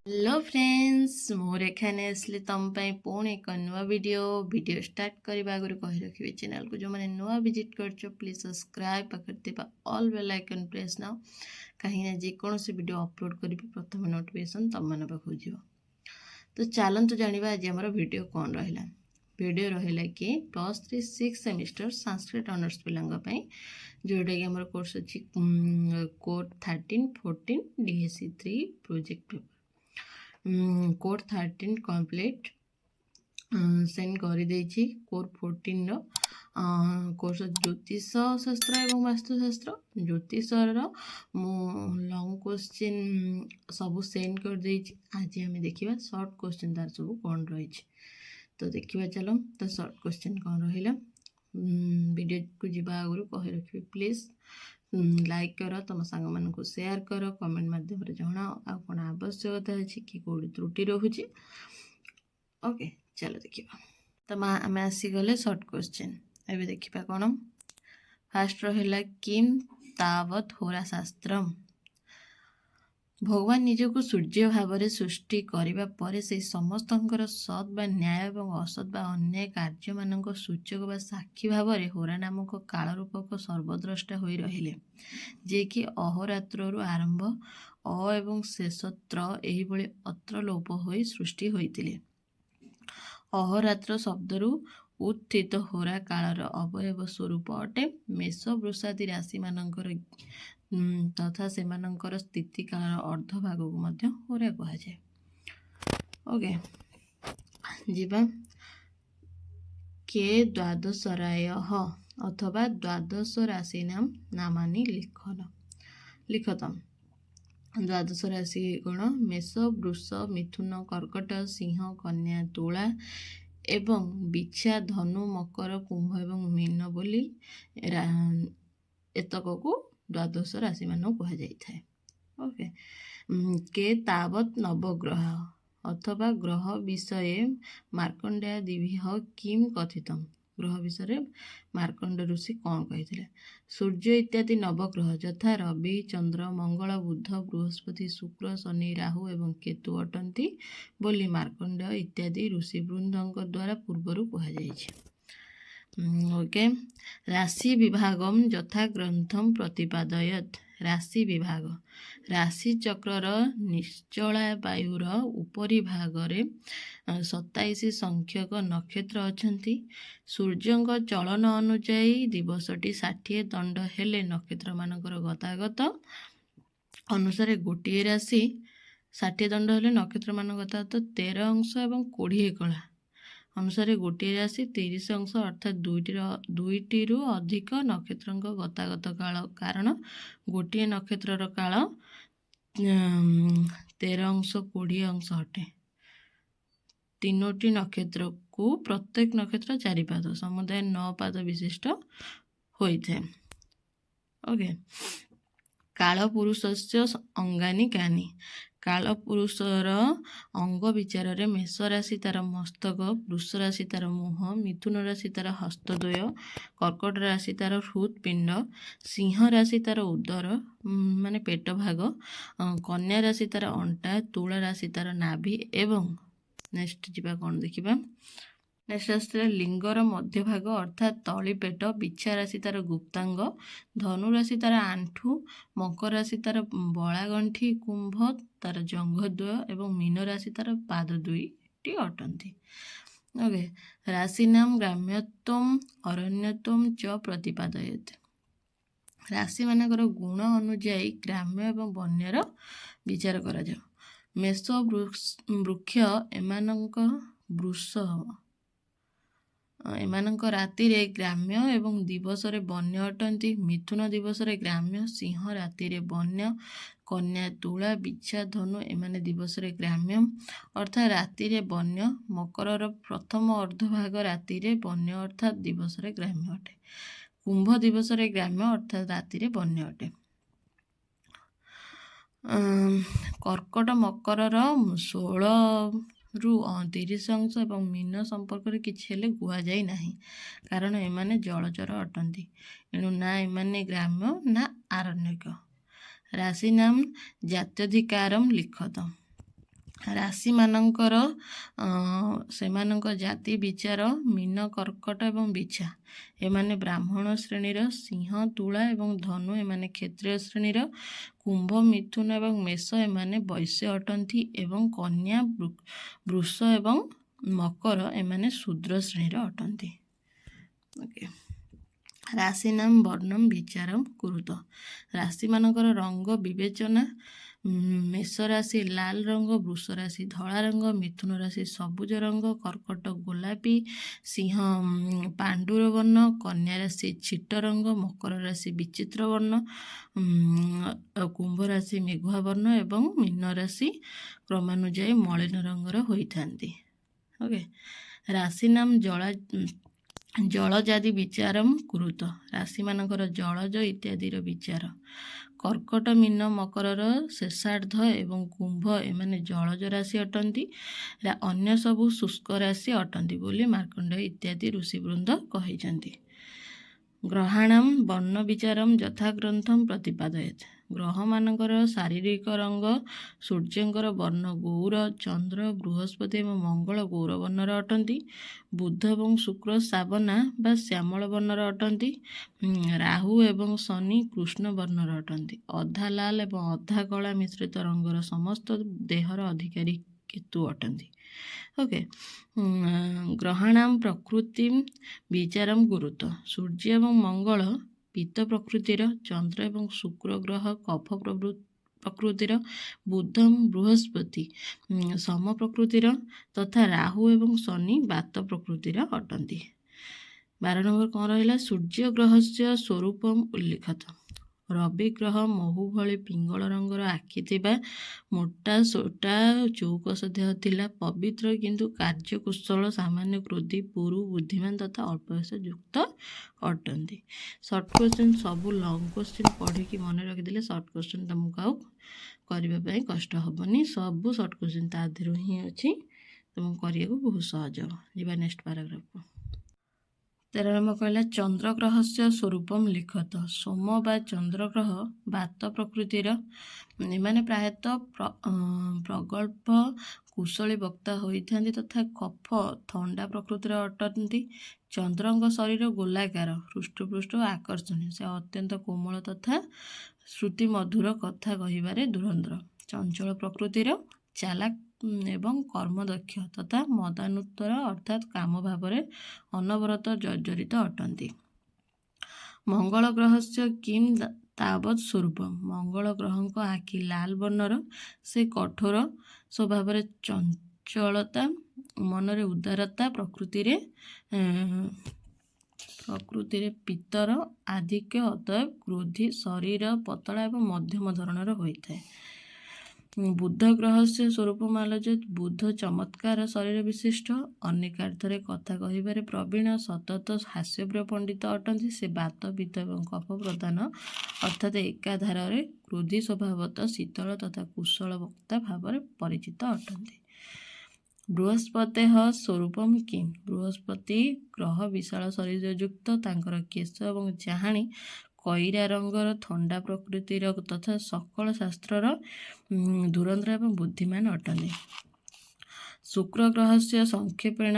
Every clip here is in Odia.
हेलो फ्रेंड्स मो रेखा ने आसली तुम पुणी एक नुआ वीडियो स्टार्ट करने आगे कही रखिए चैनल को जो मैंने नुआ विजिट कर प्लीज सब्सक्राइब पाखे all bell icon press now कहीं जेकोसी वीडियो अपलोड करी प्रथम नोटिफिकेशन तुम मन पाखु जीव। तो चलतु जाना आज आम वीडियो कौन रहा। वीडियो रहा कि +3 6 सेमिस्टर संस्कृत ऑनर्स पिलांई जोटा कि आम कोर्स अच्छी code 13 14 DSC 3 project paper code 13 complete send कर कोड 14 कोर्स ज्योतिष शास्त्र एवं वास्तुशास्त्र ज्योतिषर मु लॉन्ग क्वेश्चन सब सेंड कर देछि। आज आम देखा शॉर्ट क्वेश्चन तार सब कौन रही। तो देखा चलो तो शॉर्ट क्वेश्चन कौन रहा। वीडियो को जीवा आगु कही रखिए प्लीज लाइक कर तुम सांग मान शेयर कर कमेंट मध्यम जनाओ आ कौन आवश्यकता अच्छी कि कौटी त्रुटि रोचे। ओके चलो देखा। तो आम आसीगले शॉर्ट क्वेश्चन एवं देखा कौन फास्ट रहा किम तावत होरा शास्त्र भगवान निजक सूर्य भाव में सृष्टि करने पर से समस्त सत् बा न्याय और असत् बा अन्याय कार्य मान सूचक बा साक्षी भाव में होरा नामक काल रूपक सर्वद्रष्टा हो रहिले जे कि अहोरात्रु आरंभ एवं शेषत्र यही अत्र लोप हो सृष्टि होते। अहोरात्र शब्दरू उत्थित होरा कालर अवयव स्वरूप अटे। मेष वृषादि राशि मानकर तथा सेमानंकर स्थिति कालर अर्धभाग को मध्य होरा कहा जाए। ओके जीवा के द्वादशराय अथवा द्वादश राशि नामानि लिखतम। द्वादश राशि गुण मेष वृष मिथुन कर्कट सिंह कन्या तुला एवं बिछा धनु मकर कुंभ एवं मीन बोली एतक को द्वादश राशि मान कह जाए। ओके के तावत नवग्रह अथवा ग्रह विषय मार्कंडेय दिव्य किम कथितम ग्रह विषय मार्कंड ऋषि कौन कही। सूर्य इत्यादि नवग्रह यथा रवि चंद्र मंगल बुध बृहस्पति शुक्र शनि राहु एवं केतु अटंती बोली मार्कंडेय इत्यादि ऋषिवृंद द्वारा पूर्वर कहुई। ओके राशि विभागम यथा ग्रंथम प्रतिपादयत राशि विभाग राशि चक्रर निश्चला वायुर उपरी भागरे 27 संख्यक नक्षत्र अछंती। सूर्यंक चलन अनुजाई दिवसटी 60 दंड हेले नक्षत्र मानकर गतागत अनुसार गोटे राशि 60 दंड हेले नक्षत्र मान गतागत 13 अंश एवं 20 कला अनुसार गोटे राशि 30 अंश अर्थात दुईटी अधिक नक्षत्र गतागत काल कारण गोटे नक्षत्र काल 13 अंश 20 अंश अटे। तीनोटी नक्षत्र को प्रत्येक नक्षत्र 4 पाद समुदाय 9 पाद विशिष्ट होइथे। ओके काल पुरुषस्य अंगानी कानी काल पुरुषर अंग विचार में मेष राशि तार मस्तक वृष राशि तार मुह मिथुन राशि तार हस्तद्वय कर्कट राशि तार हृत्पिंड सिंह राशि तार उदर माने पेट भाग कन्या राशि तार अंटा तुला राशि तार नाभि एवं नेक्स्ट जीवा कौन देखा नेक्स्ट राशि लिंगर मध्य भाग अर्थात तली पेट बिछा राशि तार गुप्तांग धनु राशि तार आंठू मकर राशि तार बलागंठी कुंभ तार जंघद्वय एवं मीन राशि तार पाद दुईटी अटंती। ओके राशि नाम ग्राम्यत्वम अरण्यत्वम च प्रतिपादयत राशि मानकर गुण अनुजाई ग्राम्य एवं वन्यर विचार करा जाओ। मेष वृक्ष एमानक राति रे ग्राम्य एवं दिवस रे वन्य अटंती। मिथुन दिवस रे ग्राम्य सिंह राति रे वन्य कन्या तुला बिछा धनु एमाने दिवस रे ग्राम्य अर्थात राति रे वन्य मकर प्रथम अर्धभाग राति रे वन्य अर्थात दिवस रे ग्राम्य अटे। कुंभ दिवस रे ग्राम्य अर्थात राति रे वन्य अटे। कर्कट मकर 16 रु 30 अंश एवं मीन संपर्क में किसी गुआ जाए ना कारण एमाने जलचर अटंती एणु ना एमाने ग्राम्य ना आरण्यक। राशि नाम जात्यधिकारम लिखत ରାଶିମାନଙ୍କର ସେମାନଙ୍କ ଜାତି ବିଚାର ମୀନ କର୍କଟ ଏବଂ ବିଛା ଏମାନେ ବ୍ରାହ୍ମଣ ଶ୍ରେଣୀର, ସିଂହ ତୁଳା ଏବଂ ଧନୁ ଏମାନେ କ୍ଷତ୍ରିୟ ଶ୍ରେଣୀର, କୁମ୍ଭ ମିଥୁନ ଏବଂ ମେଷ ଏମାନେ ବୈଶ୍ୟ ଅଟନ୍ତି ଏବଂ କନ୍ୟା ବୃଷ ଏବଂ ମକର ଏମାନେ ଶୂଦ୍ର ଶ୍ରେଣୀର ଅଟନ୍ତି। ଓକେ, ରାଶି ନାମ ବର୍ଣ୍ଣମ ବିଚାରମ କୁରୁତ। ରାଶିମାନଙ୍କର ରଙ୍ଗ ବିବେଚନା, ମେଷ ରାଶି ଲାଲ ରଙ୍ଗ, ବୃଷ ରାଶି ଧଳା ରଙ୍ଗ, ମିଥୁନ ରାଶି ସବୁଜ ରଙ୍ଗ, କର୍କଟ ଗୋଲାପୀ, ସିଂହ ପାଣ୍ଡୁର ବର୍ଣ୍ଣ, କନ୍ୟା ରାଶି ଛିଟ ରଙ୍ଗ, ମକର ରାଶି ବିଚିତ୍ର ବର୍ଣ୍ଣ, କୁମ୍ଭ ରାଶି ମେଘୁଆ ବର୍ଣ୍ଣ ଏବଂ ମୀନ ରାଶି କ୍ରମାନୁଯାୟୀ ମଳିନ ରଙ୍ଗର ହୋଇଥାନ୍ତି। ଓକେ, ରାଶି ନାମ ଜଳଜାଦି ବିଚାରମ କୁରୁତ। ରାଶିମାନଙ୍କର ଜଳଜ ଇତ୍ୟାଦିର ବିଚାର। କର୍କଟ ମୀନ ମକରର ଶେଷାର୍ଦ୍ଧ ଏବଂ କୁମ୍ଭ ଏମାନେ ଜଳଜ ରାଶି ଅଟନ୍ତି। ଅନ୍ୟ ସବୁ ଶୁଷ୍କ ରାଶି ଅଟନ୍ତି ବୋଲି ମାର୍କଣ୍ଡେୟ ଇତ୍ୟାଦି ଋଷିବୃନ୍ଦ କହିଛନ୍ତି। ଗ୍ରହାଣାମ ବର୍ଣ୍ଣ ବିଚାରମ ଯଥାଗ୍ରନ୍ଥମ ପ୍ରତିପାଦୟେତ୍। ଗ୍ରହମାନଙ୍କର ଶାରୀରିକ ରଙ୍ଗ, ସୂର୍ଯ୍ୟଙ୍କର ବର୍ଣ୍ଣ ଗୌର, ଚନ୍ଦ୍ର ବୃହସ୍ପତି ଏବଂ ମଙ୍ଗଳ ଗୌର ବର୍ଣ୍ଣର ଅଟନ୍ତି। ବୁଧ ଏବଂ ଶୁକ୍ର ଶ୍ରାବନା ବା ଶ୍ୟାମଳ ବର୍ଣ୍ଣର ଅଟନ୍ତି। ରାହୁ ଏବଂ ଶନି କୃଷ୍ଣ ବର୍ଣ୍ଣର ଅଟନ୍ତି। ଅଧା ଲାଲ ଏବଂ ଅଧା କଳା ମିଶ୍ରିତ ରଙ୍ଗର ସମସ୍ତ ଦେହର ଅଧିକାରୀ କେତୁ ଅଟନ୍ତି। ଓକେ, ଗ୍ରହାଣାମ ପ୍ରକୃତି ବିଚାରମ ଗୁରୁତ୍ୱ। ସୂର୍ଯ୍ୟ ଏବଂ ମଙ୍ଗଳ ପିତ୍ତ ପ୍ରକୃତିର, ଚନ୍ଦ୍ର ଏବଂ ଶୁକ୍ର ଗ୍ରହ କଫ ପ୍ରକୃତିର, ବୁଧ ବୃହସ୍ପତି ସମ ପ୍ରକୃତିର ତଥା ରାହୁ ଏବଂ ଶନି ବାତ ପ୍ରକୃତିର ଅଟନ୍ତି। 12 ନମ୍ବର କ'ଣ ରହିଲା? ସୂର୍ଯ୍ୟ ଗ୍ରହସ୍ୟ ସ୍ୱରୂପମ ଉଲ୍ଲିଖତ। ରବି ଗ୍ରହ ମହୁ ଭଳି ପିଙ୍ଗଳ ରଙ୍ଗର ଆଖି ଥିବା, ମୋଟା ସୋଟା ଚୌକସ ଦେହ ଥିଲା, ପବିତ୍ର କିନ୍ତୁ କାର୍ଯ୍ୟକୁଶଳ, ସାମାନ୍ୟ କ୍ରୋଧୀ, ପୁରୁ, ବୁଦ୍ଧିମାନ ତଥା ଅଳ୍ପ ବୟସ ଯୁକ୍ତ ଅଟନ୍ତି। ସର୍ଟ କ୍ୱେଶ୍ଚିନ୍, ସବୁ ଲଙ୍ଗ କ୍ୱେଶ୍ଚିନ୍ ପଢ଼ିକି ମନେ ରଖିଦେଲେ ସର୍ଟ କ୍ୱେଶ୍ଚିନ୍ ତୁମକୁ ଆଉ କରିବା ପାଇଁ କଷ୍ଟ ହେବନି। ସବୁ ସର୍ଟ କ୍ୱେଶ୍ଚିନ୍ ତା ଦେହରୁ ହିଁ ଅଛି, ତୁମକୁ କରିବାକୁ ବହୁତ ସହଜ ହେବ। ଯିବା ନେକ୍ସଟ ପାରାଗ୍ରାଫକୁ। 13 ନମ୍ବର କହିଲା ଚନ୍ଦ୍ରଗ୍ରହସ୍ୟ ସ୍ୱରୂପମ ଲିଖତ। ସୋମ ବା ଚନ୍ଦ୍ରଗ୍ରହ ବାତ ପ୍ରକୃତିର, ଏମାନେ ପ୍ରାୟତଃ ପ୍ରଗଳ୍ଭ କୁଶଳୀ ବକ୍ତା ହୋଇଥାନ୍ତି ତଥା କଫ ଥଣ୍ଡା ପ୍ରକୃତିର ଅଟନ୍ତି। ଚନ୍ଦ୍ରଙ୍କ ଶରୀର ଗୋଲାକାର, ହୃଷ୍ଟପୃଷ୍ଟ ଓ ଆକର୍ଷଣୀୟ। ସେ ଅତ୍ୟନ୍ତ କୋମଳ ତଥା ଶ୍ରୁତି ମଧୁର କଥା କହିବାରେ ଧୁରନ୍ଧର। ଚଞ୍ଚଳ ପ୍ରକୃତିର, ଚାଲାକ ଏବଂ କର୍ମଦକ୍ଷ ତଥା ମଦାନୁତ୍ତର ଅର୍ଥାତ୍ କାମ ଭାବରେ ଅନବରତ ଜର୍ଜରିତ ଅଟନ୍ତି। ମଙ୍ଗଳ ଗ୍ରହସ୍ୟ କିମ୍ ତାବତ୍ ସ୍ୱରୂପମ। ମଙ୍ଗଳ ଗ୍ରହଙ୍କ ଆଖି ଲାଲ ବର୍ଣ୍ଣର, ସେ କଠୋର ସ୍ୱଭାବରେ, ଚଞ୍ଚଳତା, ମନରେ ଉଦାରତା, ପ୍ରକୃତିରେ ପିତ୍ତର ଆଧିକ୍ୟ, ଅତଏବ କ୍ରୋଧୀ, ଶରୀର ପତଳା ଏବଂ ମଧ୍ୟମ ଧରଣର ହୋଇଥାଏ। ବୁଧ ଗ୍ରହସ୍ୟ ସ୍ୱରୂପମ ଆଲୋଚୟେତ୍। ବୁଧ ଚମତ୍କାର ଶରୀର ବିଶିଷ୍ଟ, ଅନେକାର୍ଥରେ କଥା କହିବାରେ ପ୍ରବୀଣ, ସତତ ହାସ୍ୟପ୍ରିୟ ପଣ୍ଡିତ ଅଟନ୍ତି। ସେ ବାତ ପିତ୍ତ ଏବଂ କଫ ପ୍ରଧାନ ଅର୍ଥାତ୍ ଏକାଧାରରେ କ୍ରୋଧୀ ସ୍ୱଭାବତଃ, ଶୀତଳ ତଥା କୁଶଳ ବକ୍ତା ଭାବରେ ପରିଚିତ ଅଟନ୍ତି। ବୃହସ୍ପତେଃ ସ୍ୱରୂପମ କିମ୍। ବୃହସ୍ପତି ଗ୍ରହ ବିଶାଳ ଶରୀରଯୁକ୍ତ, ତାଙ୍କର କେଶ ଏବଂ ଚାହାଣୀ କଇରା ରଙ୍ଗର, ଥଣ୍ଡା ପ୍ରକୃତିର ତଥା ସକଳ ଶାସ୍ତ୍ରର ଧୁରନ୍ଧର ଏବଂ ବୁଦ୍ଧିମାନ ଅଟନ୍ତି। ଶୁକ୍ର ଗ୍ରହସ୍ୟ ସଂକ୍ଷେପେଣ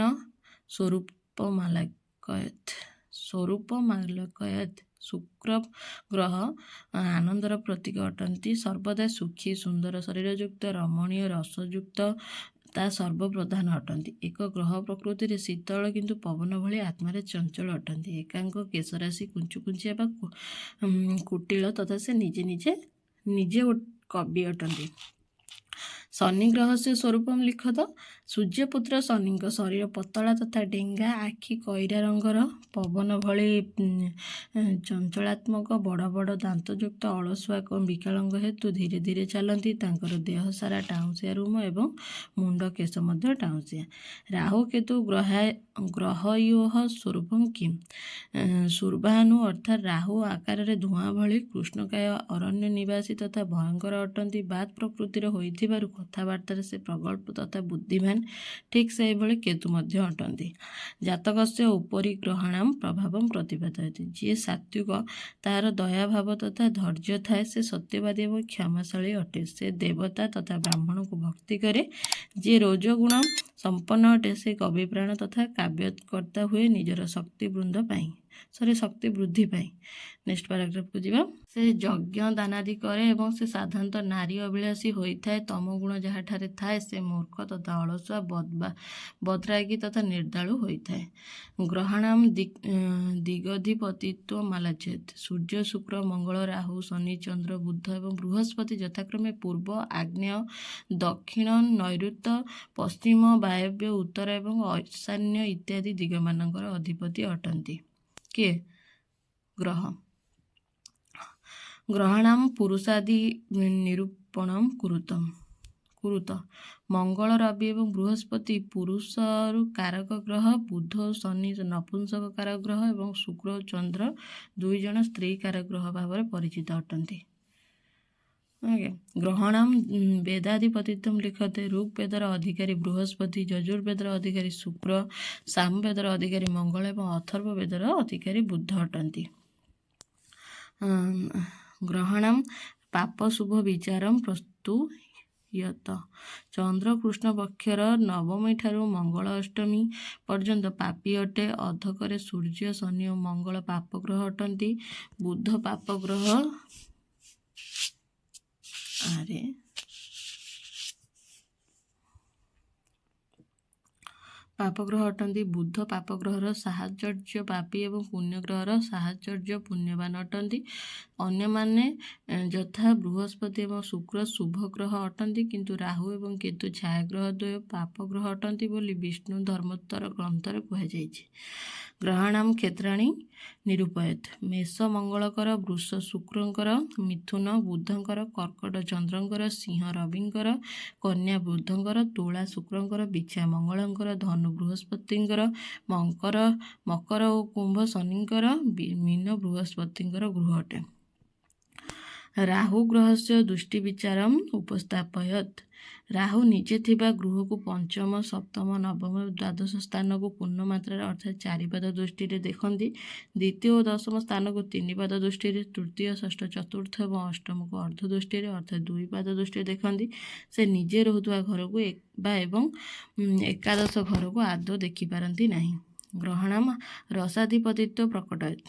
ସ୍ୱରୂପମାଲୋକୟେତ୍। ଶୁକ୍ର ଗ୍ରହ ଆନନ୍ଦର ପ୍ରତୀକ ଅଟନ୍ତି। ସର୍ବଦା ସୁଖୀ, ସୁନ୍ଦର ଶରୀରଯୁକ୍ତ, ରମଣୀୟ, ରସଯୁକ୍ତ, ତା ସର୍ବପ୍ରଧାନ ଅଟନ୍ତି। ଏକ ଗ୍ରହ ପ୍ରକୃତିରେ ଶୀତଳ କିନ୍ତୁ ପବନ ଭଳି ଆତ୍ମାରେ ଚଞ୍ଚଳ ଅଟନ୍ତି। ଏକାଙ୍କ, କେଶରାଶି କୁଞ୍ଚୁକୁଞ୍ଚିଆ ବା କୁଟିଳ ତଥା ସେ ନିଜେ କବି ଅଟନ୍ତି। ଶନି ଗ୍ରହସ୍ୟ ସ୍ୱରୂପମ ଲିଖତ। ସୂର୍ଯ୍ୟପୁତ୍ର ଶନିଙ୍କ ଶରୀର ପତଳା ତଥା ଡେଙ୍ଗା, ଆଖି କଇରା ରଙ୍ଗର, ପବନ ଭଳି ଚଞ୍ଚଳାତ୍ମକ, ବଡ଼ ବଡ଼ ଦାନ୍ତଯୁକ୍ତ, ଅଳସୁଆ ବିକଳାଙ୍ଗ ହେତୁ ଧୀରେ ଧୀରେ ଚାଲନ୍ତି। ତାଙ୍କର ଦେହ ସାରା ଟାଉଁସିଆ ରୁମ ଏବଂ ମୁଣ୍ଡ କେଶ ମଧ୍ୟ ଟାଉଁସିଆ। ରାହୁ କେତୁ ଗ୍ରହୟୋଃ ସ୍ୱରୂପମ କିମ୍। ଶୂର୍ବାନୁ ଅର୍ଥାତ୍ ରାହୁ ଆକାରରେ ଧୂଆଁ ଭଳି, କୃଷ୍ଣକାୟ, ଅରଣ୍ୟ ନିବାସୀ ତଥା ଭୟଙ୍କର ଅଟନ୍ତି। ବାତ୍ ପ୍ରକୃତିର ହୋଇଥିବାରୁ କଥାବାର୍ତ୍ତାରେ ସେ ପ୍ରଗଳ୍ଭ ତଥା ବୁଦ୍ଧିମାନ। ଠିକ୍ ସେହିଭଳି କେତୁ ମଧ୍ୟ ଅଟନ୍ତି। ଜାତକସ୍ୟ ଉପରି ଗ୍ରହାଣାମ୍ ପ୍ରଭାବମ୍ ପ୍ରତିପାଦୟତି। ଯିଏ ସାତ୍ତ୍ୱିକ ତାହାର ଦୟାଭାବ ତଥା ଧୈର୍ଯ୍ୟ ଥାଏ, ସେ ସତ୍ୟବାଦୀ ଏବଂ କ୍ଷମାଶାଳୀ ଅଟେ। ସେ ଦେବତା ତଥା ବ୍ରାହ୍ମଣଙ୍କୁ ଭକ୍ତି କରେ। ଯିଏ ରଜୋଗୁଣ ସମ୍ପନ୍ନ ଅଟେ, ସେ କବିପ୍ରାଣ ତଥା କାବ୍ୟକର୍ତ୍ତା ହୁଏ ନିଜର ଶକ୍ତି ବୃଦ୍ଧି ପାଇଁ। ନେକ୍ସଟ ପାରାଗ୍ରାଫକୁ ଯିବା। ସେ ଯଜ୍ଞ ଦାନାଦି କରେ ଏବଂ ସେ ସାଧାରଣତଃ ନାରୀ ଅଭିଳାଷୀ ହୋଇଥାଏ। ତମ ଗୁଣ ଯାହାଠାରେ ଥାଏ ସେ ମୂର୍ଖ ତଥା ଅଳସୁଆ, ବଦ୍ରାଗୀ ତଥା ନିର୍ଦ୍ଦାଳୁ ହୋଇଥାଏ। ଗ୍ରହାଣାମ୍ ଦିଗଧିପତିତ୍ୱ ମାଲାଚେତ୍। ସୂର୍ଯ୍ୟ, ଶୁକ୍ର, ମଙ୍ଗଳ, ରାହୁ, ଶନି, ଚନ୍ଦ୍ର, ବୁଧ ଏବଂ ବୃହସ୍ପତି ଯଥାକ୍ରମେ ପୂର୍ବ, ଆଗ୍ନେୟ, ଦକ୍ଷିଣ, ନୈଋତ୍ୟ, ପଶ୍ଚିମ, ବାୟବ୍ୟ, ଉତ୍ତର ଏବଂ ଈଶାନ୍ୟ ଇତ୍ୟାଦି ଦିଗମାନଙ୍କର ଅଧିପତି ଅଟନ୍ତି। କିଏ? ଗ୍ରହ। ଗ୍ରହାଣାମ୍ ପୁରୁଷାଦି ନିରୂପଣମ୍ କୁରୁତ। ମଙ୍ଗଳ, ରବି ଏବଂ ବୃହସ୍ପତି ପୁରୁଷରୁ କାରକ ଗ୍ରହ, ବୁଧ ଓ ଶନି ନପୁଂସକ କାରକ ଗ୍ରହ ଏବଂ ଶୁକ୍ର ଓ ଚନ୍ଦ୍ର 2 ଜଣ ସ୍ତ୍ରୀ କାରକ ଗ୍ରହ ଭାବରେ ପରିଚିତ ଅଟନ୍ତି। ଗ୍ରହଣାମ୍ ବେଦାଧିପତିତ୍ୱମ୍ ଲିଖତେ। ଋଗ୍ ବେଦର ଅଧିକାରୀ ବୃହସ୍ପତି, ଯଜୁର୍ବେଦର ଅଧିକାରୀ ଶୁକ୍ର, ସାମବେଦର ଅଧିକାରୀ ମଙ୍ଗଳ ଏବଂ ଅଥର୍ବ ବେଦର ଅଧିକାରୀ ବୁଧ ଅଟନ୍ତି। ଗ୍ରହଣାମ୍ ପାପ ଶୁଭ ବିଚାରମ୍ ପ୍ରସ୍ତୁୟତ। ଚନ୍ଦ୍ର କୃଷ୍ଣ ପକ୍ଷର ନବମୀ ଠାରୁ ମଙ୍ଗଳ ଅଷ୍ଟମୀ ପର୍ଯ୍ୟନ୍ତ ପାପୀ ଅଟେ। ଅଧକରେ ସୂର୍ଯ୍ୟ, ଶନି ଓ ମଙ୍ଗଳ ପାପଗ୍ରହ ଅଟନ୍ତି। ବୁଧ ପାପଗ୍ରହ ଅଟନ୍ତି। ବୁଧ ପାପଗ୍ରହର ସାହଚର୍ଯ୍ୟ ପାପୀ ଏବଂ ପୁଣ୍ୟଗ୍ରହର ସାହଚର୍ଯ୍ୟ ପୁଣ୍ୟବାନ ଅଟନ୍ତି। ଅନ୍ୟମାନେ ଯଥା ବୃହସ୍ପତି ଏବଂ ଶୁକ୍ର ଶୁଭ ଗ୍ରହ ଅଟନ୍ତି, କିନ୍ତୁ ରାହୁ ଏବଂ କେତୁ ଛାୟାଗ୍ରହ ଦ୍ୱୟ ପାପଗ୍ରହ ଅଟନ୍ତି ବୋଲି ବିଷ୍ଣୁ ଧର୍ମୋତ୍ତର ଗ୍ରନ୍ଥରେ କୁହାଯାଇଛି। ଗ୍ରହାଣାମ୍ କ୍ଷେତ୍ରାଣୀ ନିରୂପୟେତ୍। ମେଷ ମଙ୍ଗଳଙ୍କର, ବୃଷ ଶୁକ୍ରଙ୍କର, ମିଥୁନ ବୁଧଙ୍କର, କର୍କଟ ଚନ୍ଦ୍ରଙ୍କର, ସିଂହ ରବିଙ୍କର, କନ୍ୟା ବୁଧଙ୍କର, ତୁଳା ଶୁକ୍ରଙ୍କର, ବିଛା ମଙ୍ଗଳଙ୍କର, ଧନୁ ବୃହସ୍ପତିଙ୍କର, ମକର ଓ କୁମ୍ଭ ଶନିଙ୍କର, ମୀନ ବୃହସ୍ପତିଙ୍କର ଗୃହ ଅଟେ। ରାହୁ ଗ୍ରହସ୍ୟ ଦୃଷ୍ଟି ବିଚାରମ୍ ଉପସ୍ଥାପୟତ୍। ରାହୁ ନିଜେ ଥିବା ଗୃହକୁ ପଞ୍ଚମ, ସପ୍ତମ, ନବମ ଓ ଦ୍ୱାଦଶ ସ୍ଥାନକୁ ପୂର୍ଣ୍ଣ ମାତ୍ରାରେ ଅର୍ଥାତ୍ 4 ପାଦ ଦୃଷ୍ଟିରେ ଦେଖନ୍ତି। ଦ୍ୱିତୀୟ ଓ ଦଶମ ସ୍ଥାନକୁ 3 ପାଦ ଦୃଷ୍ଟିରେ, ତୃତୀୟ, ଷଷ୍ଠ, ଚତୁର୍ଥ ଏବଂ ଅଷ୍ଟମକୁ ଅର୍ଧ ଦୃଷ୍ଟିରେ ଅର୍ଥାତ୍ 2 ପାଦ ଦୃଷ୍ଟିରେ ଦେଖନ୍ତି। ସେ ନିଜେ ରହୁଥିବା ଘରକୁ ଏବଂ ଏକାଦଶ ଘରକୁ ଆଦୌ ଦେଖିପାରନ୍ତି ନାହିଁ। ଗ୍ରହଣାମ୍ ରସାଧିପତିତ୍ୱ ପ୍ରକଟୟତ୍।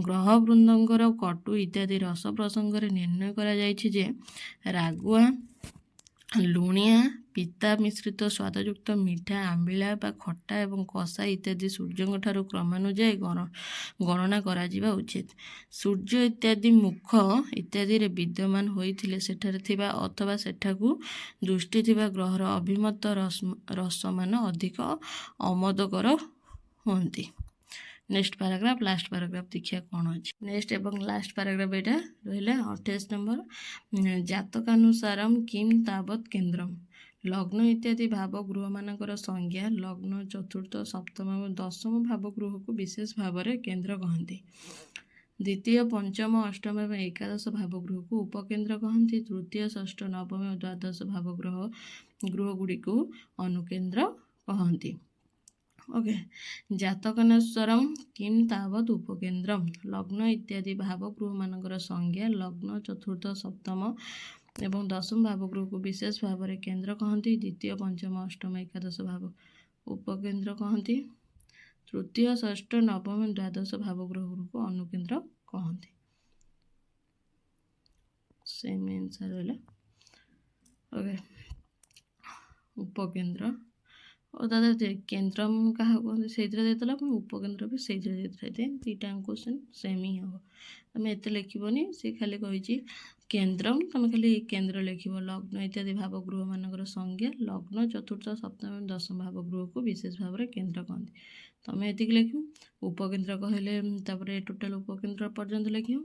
ଗ୍ରହବୃନ୍ଦଙ୍କର କଟୁ ଇତ୍ୟାଦି ରସ ପ୍ରସଙ୍ଗରେ ନିର୍ଣ୍ଣୟ କରାଯାଇଛି ଯେ ରାଗୁଆ, ଲୁଣିଆ, ପିତା ମିଶ୍ରିତ, ସ୍ୱାଦଯୁକ୍ତ, ମିଠା, ଆମ୍ବିଳା ବା ଖଟା ଏବଂ କଷା ଇତ୍ୟାଦି ସୂର୍ଯ୍ୟଙ୍କ ଠାରୁ କ୍ରମାନୁଯାୟୀ ଗଣନା କରାଯିବା ଉଚିତ। ସୂର୍ଯ୍ୟ ଇତ୍ୟାଦି ମୁଖ ଇତ୍ୟାଦିରେ ବିଦ୍ୟମାନ ହୋଇଥିଲେ ସେଠାରେ ଥିବା ଅଥବା ସେଠାକୁ ଦୃଷ୍ଟି ଥିବା ଗ୍ରହର ଅଭିମତ ରସମାନ ଅଧିକ ଅମୋଦକର ହୁଅନ୍ତି। ନେକ୍ସଟ ପାରାଗ୍ରାଫ, ଲାଷ୍ଟ ପାରାଗ୍ରାଫ ଦେଖିବା କ'ଣ ଅଛି। ନେକ୍ସଟ ଏବଂ ଲାଷ୍ଟ ପାରାଗ୍ରାଫ ଏଇଟା ରହିଲା 28 ନମ୍ବର। ଜାତକାନୁସାରମ୍ କିମ୍ ତାବତ୍ କେନ୍ଦ୍ରମ୍। ଲଗ୍ନ ଇତ୍ୟାଦି ଭାବ ଗୃହମାନଙ୍କର ସଂଜ୍ଞା ଲଗ୍ନ, ଚତୁର୍ଥ, ସପ୍ତମ ଏବଂ ଦଶମ ଭାବ ଗୃହକୁ ବିଶେଷ ଭାବରେ କେନ୍ଦ୍ର କହନ୍ତି। ଦ୍ୱିତୀୟ, ପଞ୍ଚମ, ଅଷ୍ଟମ ଏବଂ ଏକାଦଶ ଭାବ ଗୃହକୁ ଉପକେନ୍ଦ୍ର କହନ୍ତି। ତୃତୀୟ, ଷଷ୍ଠ, ନବମ ଓ ଦ୍ୱାଦଶ ଭାବ ଗୃହଗୁଡ଼ିକୁ ଅନୁକେନ୍ଦ୍ର କହନ୍ତି। ଓକେ। ଜାତକାନୁସାରମ୍ କିମ୍ ତାବତ୍ ଉପକେନ୍ଦ୍ରମ୍। ଲଗ୍ନ ଇତ୍ୟାଦି ଭାବ ଗୃହମାନଙ୍କର ସଂଜ୍ଞା ଲଗ୍ନ, ଚତୁର୍ଥ, ସପ୍ତମ ଏବଂ ଦଶମ ଭାବ ଗୃହକୁ ବିଶେଷ ଭାବରେ କେନ୍ଦ୍ର କହନ୍ତି। ଦ୍ୱିତୀୟ, ପଞ୍ଚମ, ଅଷ୍ଟମ, ଏକାଦଶ ଭାବ ଉପକେନ୍ଦ୍ର କହନ୍ତି। ତୃତୀୟ, ଷଷ୍ଠ, ନବମ ଓ ଦ୍ୱାଦଶ ଭାବ ଗୃହଗୁଡ଼ିକୁ ଅନୁକେନ୍ଦ୍ର କହନ୍ତି। ସେମ୍ ଆନ୍ସର୍ ରହିଲା। ଓକେ। ଉପକେନ୍ଦ୍ର ଓ ଦାଦା କେନ୍ଦ୍ରମ୍ କାହାକୁ କୁହନ୍ତି ସେଇଥିରେ ଦେଇଥିଲା, ପୁଣି ଉପକେନ୍ଦ୍ର ବି ସେଇଥିରେ ଦେଇଥିଲା। ଦୁଇଟା କ୍ୱେଶ୍ଚନ୍ ସେମ୍ ହିଁ ହେବ। ତମେ ଏତେ ଲେଖିବନି, ସେ ଖାଲି କହିଛି କେନ୍ଦ୍ରମ୍, ତମେ ଖାଲି କେନ୍ଦ୍ର ଲେଖିବ। ଲଗ୍ନ ଇତ୍ୟାଦି ଭାବ ଗୃହମାନଙ୍କର ସଂଜ୍ଞା ଲଗ୍ନ, ଚତୁର୍ଥ, ସପ୍ତମ ଏବଂ ଦଶମ ଭାବ ଗୃହକୁ ବିଶେଷ ଭାବରେ କେନ୍ଦ୍ର କହନ୍ତି। ତମେ ଏତିକି ଲେଖିବ। ଉପକେନ୍ଦ୍ର କହିଲେ ତାପରେ ଟୋଟାଲ ଉପକେନ୍ଦ୍ର ପର୍ଯ୍ୟନ୍ତ ଲେଖିବ।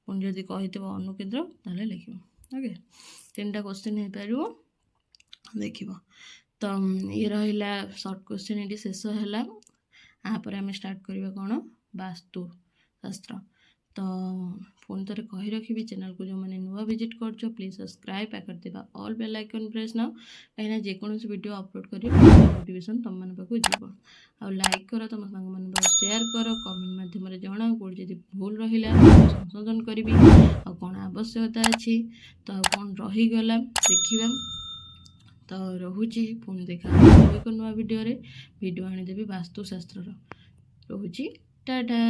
ପୁଣି ଯଦି କହିଥିବ ଅନୁକେନ୍ଦ୍ର ତାହେଲେ ଲେଖିବ। ଓକେ। 3ଟା କ୍ୱେଶ୍ଚନ୍ ହେଇପାରିବ, ଦେଖିବ। ତ ଇଏ ରହିଲା ସର୍ଟ କ୍ୱେଶ୍ଚନ୍, ଏଠି ଶେଷ ହେଲା। ତାପରେ ଆମେ ଷ୍ଟାର୍ଟ କରିବା କ'ଣ, ବାସ୍ତୁଶାସ୍ତ୍ର। ତ ପୁଣି ଥରେ କହି ରଖିବି ଚ୍ୟାନେଲକୁ ଯେଉଁମାନେ ନୂଆ ଭିଜିଟ୍ କରୁଛ ପ୍ଲିଜ୍ ସବସ୍କ୍ରାଇବ୍ ପାଖରେ ଥିବା all bell icon press now, କାହିଁକିନା ଯେକୌଣସି ଭିଡ଼ିଓ ଅପଲୋଡ଼ କରିବେ ନୋଟିଫିକେସନ୍ ତୁମମାନଙ୍କ ପାଖକୁ ଯିବ। ଆଉ ଲାଇକ୍ କର, ତୁମ ସାଙ୍ଗମାନଙ୍କ ପାଖକୁ ସେୟାର କର, କମେଣ୍ଟ ମାଧ୍ୟମରେ ଜଣାଅ କେଉଁଠି ଯଦି ଭୁଲ ରହିଲା ସଂଶୋଧନ କରିବି, ଆଉ କ'ଣ ଆବଶ୍ୟକତା ଅଛି, ତ ଆଉ କ'ଣ ରହିଗଲା ଦେଖିବା। ତ ରହୁଛି, ପୁଣି ଦେଖା ଆଉ ଏକ ନୂଆ ଭିଡ଼ିଓରେ। ଭିଡ଼ିଓ ଆଣିଦେବି ବାସ୍ତୁଶାସ୍ତ୍ରର। ରହୁଛି, ଟାଟା।